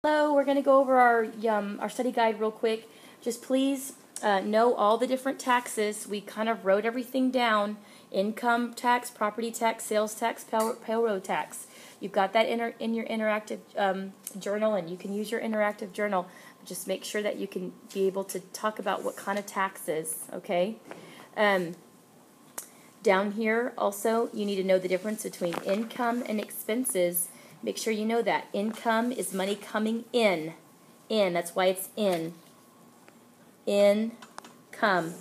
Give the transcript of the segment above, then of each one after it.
Hello, we're going to go over our study guide real quick. Just please know all the different taxes. We kind of wrote everything down. Income tax, property tax, sales tax, payroll tax. You've got that in your interactive journal, and you can use your interactive journal. Just make sure that you can be able to talk about what kind of taxes, okay? Down here also, you need to know the difference between income and expenses. Make sure you know that. Income is money coming in. That's why it's in. Income.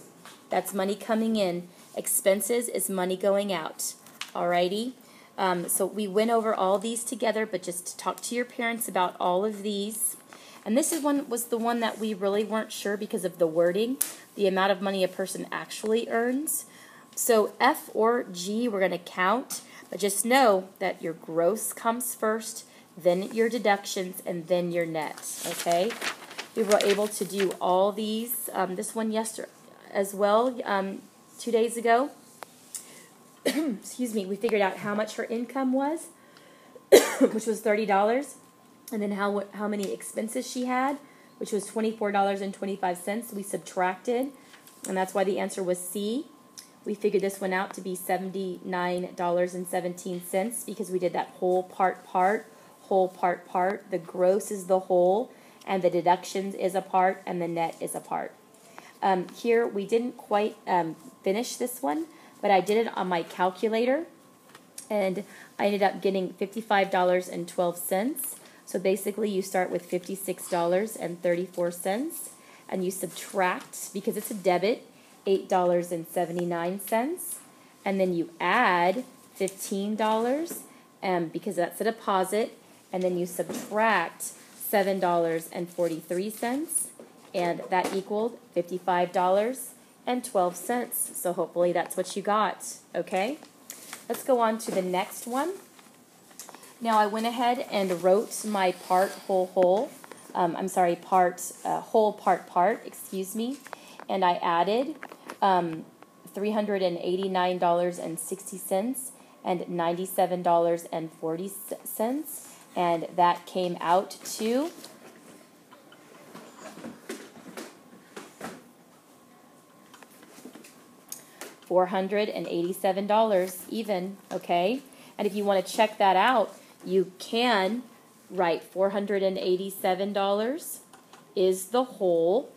That's money coming in. Expenses is money going out. Alrighty? So we went over all these together, but just talk to your parents about all of these. And this was the one that we really weren't sure because of the wording, the amount of money a person actually earns. So F or G we're going to count. But just know that your gross comes first, then your deductions, and then your net, okay? We were able to do all these, this one yesterday as well, 2 days ago. Excuse me, we figured out how much her income was, which was $30, and then how many expenses she had, which was $24.25. We subtracted, and that's why the answer was C. We figured this one out to be $79.17 because we did that whole part. The gross is the whole, and the deductions is a part, and the net is a part. Here, we didn't quite finish this one, but I did it on my calculator, and I ended up getting $55.12. So basically, you start with $56.34, and you subtract, because it's a debit, $8.79, and then you add $15 because that's a deposit, and then you subtract $7.43, and that equaled $55.12. So hopefully that's what you got, okay? Let's go on to the next one. Now I went ahead and wrote my part, whole, excuse me, and I added $389.60 and $97.40, and that came out to $487 even, okay? And if you want to check that out, you can write $487 is the whole,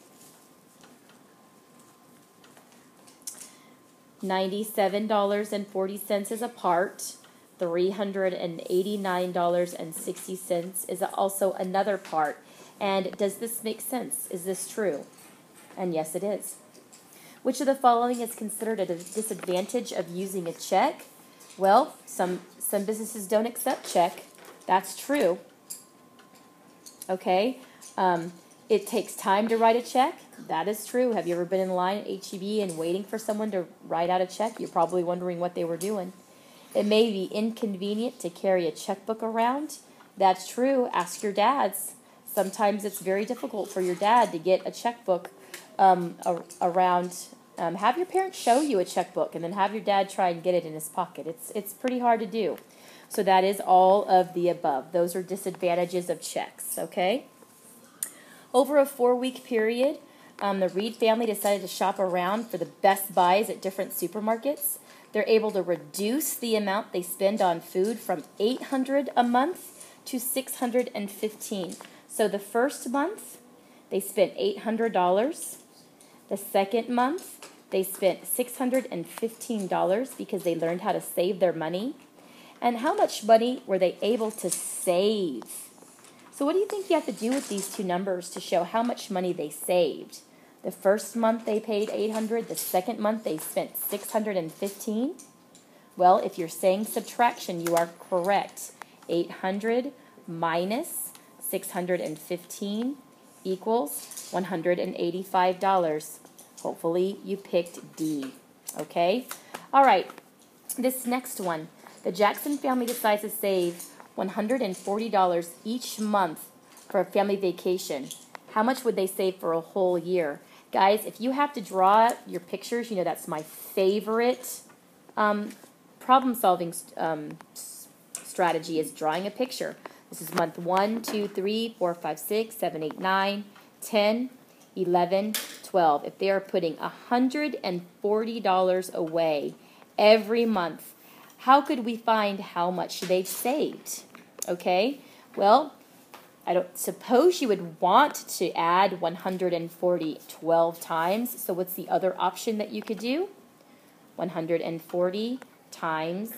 $97.40 is a part, $389.60 is also another part. And does this make sense? Is this true? And yes, it is. Which of the following is considered a disadvantage of using a check? Well, some businesses don't accept check. That's true. Okay. It takes time to write a check. That is true. Have you ever been in line at H-E-B and waiting for someone to write out a check? You're probably wondering what they were doing. It may be inconvenient to carry a checkbook around. That's true. Ask your dads. Sometimes it's very difficult for your dad to get a checkbook around. Have your parents show you a checkbook and then have your dad try and get it in his pocket. It's pretty hard to do. So that is all of the above. Those are disadvantages of checks, okay? Over a 4-week period, the Reed family decided to shop around for the best buys at different supermarkets. They're able to reduce the amount they spend on food from $800 a month to $615. So the first month, they spent $800. The second month, they spent $615 because they learned how to save their money. And how much money were they able to save? So what do you think you have to do with these two numbers to show how much money they saved? The first month they paid $800. The second month they spent $615. Well, if you're saying subtraction, you are correct. 800 minus 615 equals $185. Hopefully you picked D. Okay? All right. This next one. The Jackson family decides to save $140 each month for a family vacation. How much would they save for a whole year? Guys, if you have to draw your pictures, you know that's my favorite problem-solving strategy is drawing a picture. This is month 1, 2, 3, 4, 5, 6, 7, 8, 9, 10, 11, 12. If they are putting $140 away every month, how could we find how much they've saved? Okay, well, I don't suppose you would want to add 140 12 times. So what's the other option that you could do? 140 times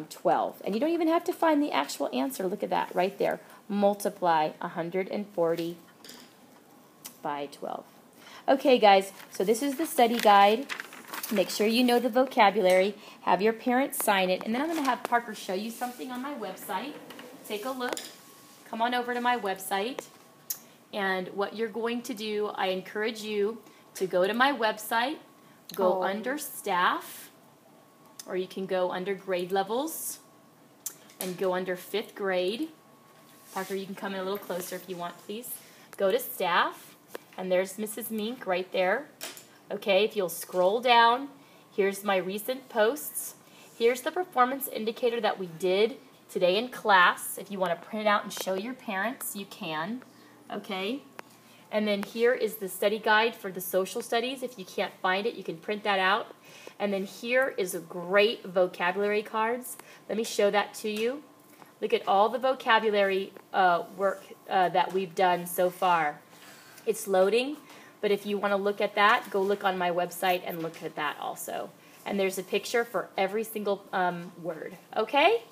12. And you don't even have to find the actual answer. Look at that right there. Multiply 140 by 12. Okay, guys, so this is the study guide. Make sure you know the vocabulary. Have your parents sign it. And then I'm going to have Parker show you something on my website. Take a look. Come on over to my website. And what you're going to do, I encourage you to go to my website, go under staff, or you can go under grade levels and go under 5th grade. Parker, you can come in a little closer if you want, please. Go to staff, and there's Mrs. Mink right there. Okay, if you'll scroll down, here's my recent posts. Here's the performance indicator that we did today in class. If you want to print it out and show your parents, you can. Okay, and then here is the study guide for the social studies. If you can't find it, you can print that out. And then here is a great vocabulary cards. Let me show that to you. Look at all the vocabulary work that we've done so far. It's loading, but if you want to look at that, go look on my website and look at that also. And there's a picture for every single word. Okay?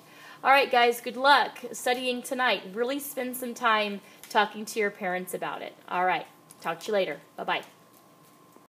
All right, guys, good luck studying tonight. Really spend some time talking to your parents about it. All right, talk to you later. Bye-bye.